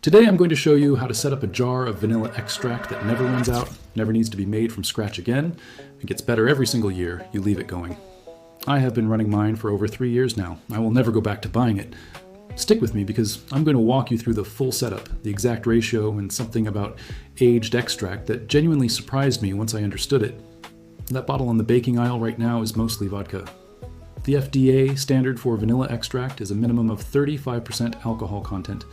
Today I'm going to show you how to set up a jar of vanilla extract that never runs out, never needs to be made from scratch again, and gets better every single year you leave it going. I have been running mine for over 3 years now. I will never go back to buying it. Stick with me because I'm going to walk you through the full setup, the exact ratio, and something about aged extract that genuinely surprised me once I understood it. That bottle on the baking aisle right now is mostly vodka. The FDA standard for vanilla extract is a minimum of 35% alcohol content.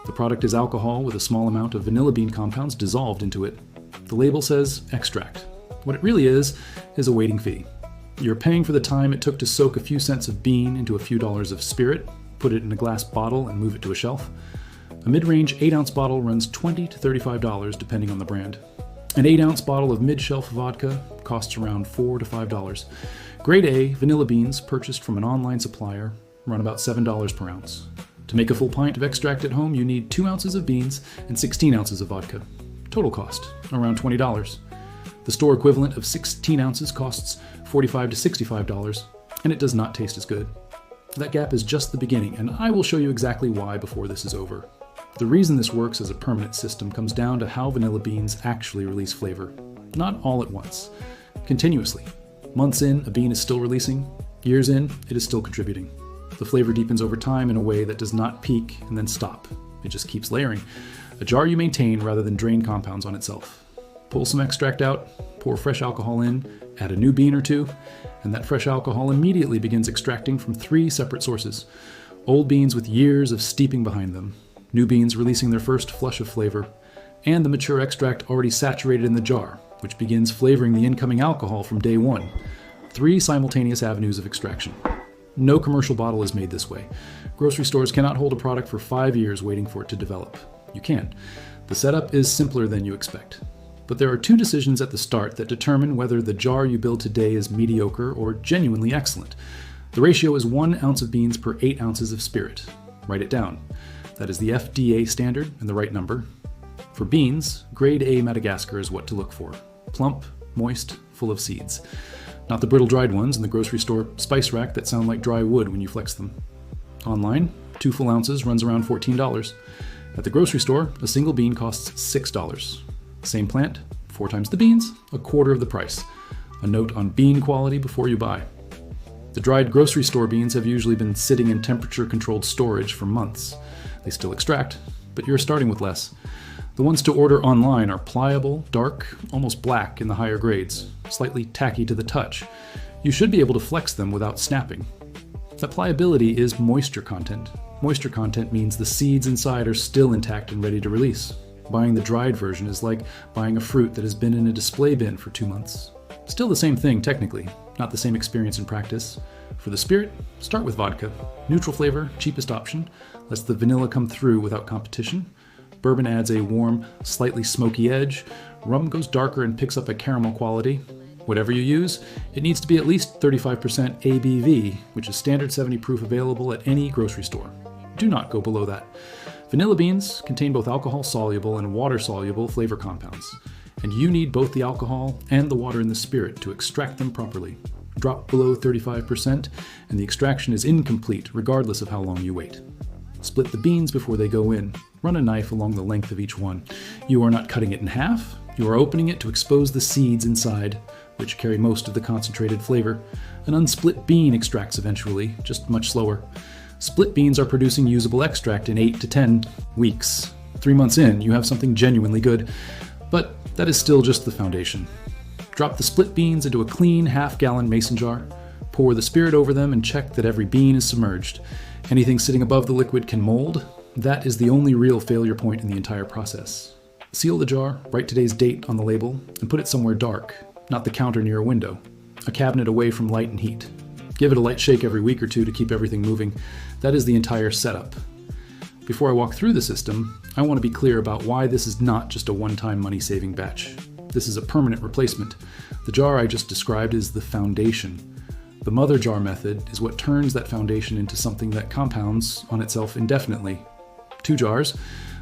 The product is alcohol with a small amount of vanilla bean compounds dissolved into it. The label says extract. What it really is a waiting fee. You're paying for the time it took to soak a few cents of bean into a few dollars of spirit, put it in a glass bottle, and move it to a shelf. A mid-range 8-ounce bottle runs $20 to $35 depending on the brand. An 8-ounce bottle of mid-shelf vodka costs around $4 to $5. Grade A vanilla beans purchased from an online supplier run about $7 per ounce. To make a full pint of extract at home, you need 2 ounces of beans and 16 ounces of vodka. Total cost, around $20. The store equivalent of 16 ounces costs $45 to $65, and it does not taste as good. That gap is just the beginning, and I will show you exactly why before this is over. The reason this works as a permanent system comes down to how vanilla beans actually release flavor. Not all at once, continuously. Months in, a bean is still releasing. Years in, it is still contributing. The flavor deepens over time in a way that does not peak and then stop. It just keeps layering. A jar you maintain rather than drain compounds on itself. Pull some extract out, pour fresh alcohol in, add a new bean or two, and that fresh alcohol immediately begins extracting from 3 separate sources. Old beans with years of steeping behind them, new beans releasing their first flush of flavor, and the mature extract already saturated in the jar, which begins flavoring the incoming alcohol from day one. 3 simultaneous avenues of extraction. No commercial bottle is made this way. Grocery stores cannot hold a product for 5 years waiting for it to develop. You can. The setup is simpler than you expect. But there are 2 decisions at the start that determine whether the jar you build today is mediocre or genuinely excellent. The ratio is 1 ounce of beans per 8 ounces of spirit. Write it down. That is the FDA standard and the right number. For beans, grade A Madagascar is what to look for. Plump, moist, full of seeds. Not the brittle dried ones in the grocery store spice rack that sound like dry wood when you flex them. Online, 2 full ounces runs around $14. At the grocery store, a single bean costs $6. Same plant, 4 times the beans, a quarter of the price. A note on bean quality before you buy. The dried grocery store beans have usually been sitting in temperature-controlled storage for months. They still extract, but you're starting with less. The ones to order online are pliable, dark, almost black in the higher grades, slightly tacky to the touch. You should be able to flex them without snapping. That pliability is moisture content. Moisture content means the seeds inside are still intact and ready to release. Buying the dried version is like buying a fruit that has been in a display bin for 2 months. Still the same thing technically, not the same experience in practice. For the spirit, start with vodka. Neutral flavor, cheapest option, lets the vanilla come through without competition. Bourbon adds a warm, slightly smoky edge. Rum goes darker and picks up a caramel quality. Whatever you use, it needs to be at least 35% ABV, which is standard 70 proof available at any grocery store. Do not go below that. Vanilla beans contain both alcohol-soluble and water-soluble flavor compounds, and you need both the alcohol and the water in the spirit to extract them properly. Drop below 35%, and the extraction is incomplete regardless of how long you wait. Split the beans before they go in. Run a knife along the length of each one. You are not cutting it in half. You are opening it to expose the seeds inside, which carry most of the concentrated flavor. An unsplit bean extracts eventually, just much slower. Split beans are producing usable extract in 8 to 10 weeks. 3 months in, you have something genuinely good. But that is still just the foundation. Drop the split beans into a clean half-gallon mason jar. Pour the spirit over them and check that every bean is submerged. Anything sitting above the liquid can mold. That is the only real failure point in the entire process. Seal the jar, write today's date on the label, and put it somewhere dark, not the counter near a window. A cabinet away from light and heat. Give it a light shake every week or 2 to keep everything moving. That is the entire setup. Before I walk through the system, I want to be clear about why this is not just a one-time money-saving batch. This is a permanent replacement. The jar I just described is the foundation. The mother jar method is what turns that foundation into something that compounds on itself indefinitely. 2 jars.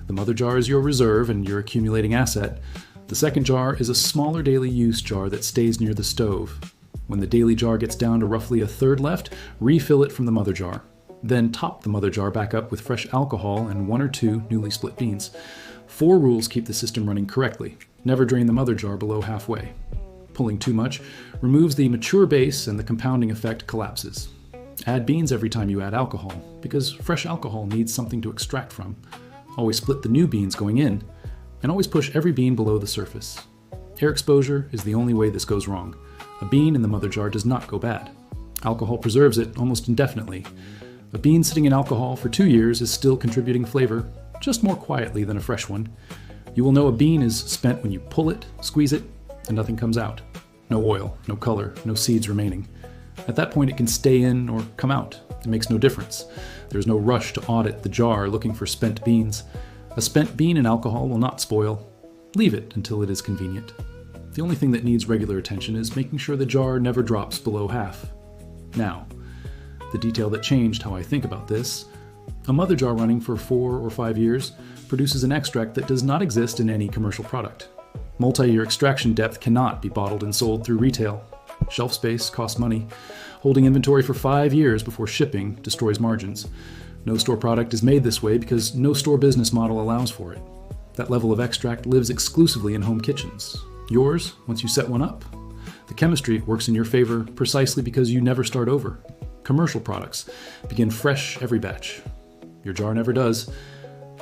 The mother jar is your reserve and your accumulating asset. The second jar is a smaller daily use jar that stays near the stove. When the daily jar gets down to roughly a third left, refill it from the mother jar. Then top the mother jar back up with fresh alcohol and 1 or 2 newly split beans. 4 rules keep the system running correctly. Never drain the mother jar below halfway. Pulling too much removes the mature base and the compounding effect collapses. Add beans every time you add alcohol, because fresh alcohol needs something to extract from. Always split the new beans going in, and always push every bean below the surface. Air exposure is the only way this goes wrong. A bean in the mother jar does not go bad. Alcohol preserves it almost indefinitely. A bean sitting in alcohol for 2 years is still contributing flavor, just more quietly than a fresh one. You will know a bean is spent when you pull it, squeeze it, and nothing comes out. No oil, no color, no seeds remaining. At that point it can stay in or come out. It makes no difference. There's no rush to audit the jar looking for spent beans. A spent bean in alcohol will not spoil. Leave it until it is convenient. The only thing that needs regular attention is making sure the jar never drops below half. Now, the detail that changed how I think about this: a mother jar running for 4 or 5 years produces an extract that does not exist in any commercial product. Multi-year extraction depth cannot be bottled and sold through retail. Shelf space costs money. Holding inventory for 5 years before shipping destroys margins. No store product is made this way because no store business model allows for it. That level of extract lives exclusively in home kitchens. Yours, once you set one up. The chemistry works in your favor precisely because you never start over. Commercial products begin fresh every batch. Your jar never does.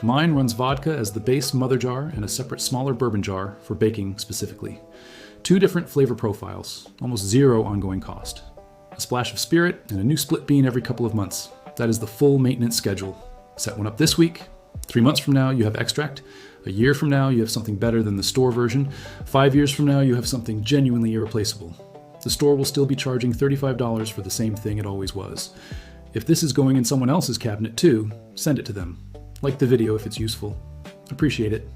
Mine runs vodka as the base mother jar and a separate smaller bourbon jar for baking specifically. 2 different flavor profiles, almost 0 ongoing cost. A splash of spirit and a new split bean every couple of months. That is the full maintenance schedule. Set one up this week. 3 months from now, you have extract. A year from now, you have something better than the store version. 5 years from now, you have something genuinely irreplaceable. The store will still be charging $35 for the same thing it always was. If this is going in someone else's cabinet too, send it to them. Like the video if it's useful. Appreciate it.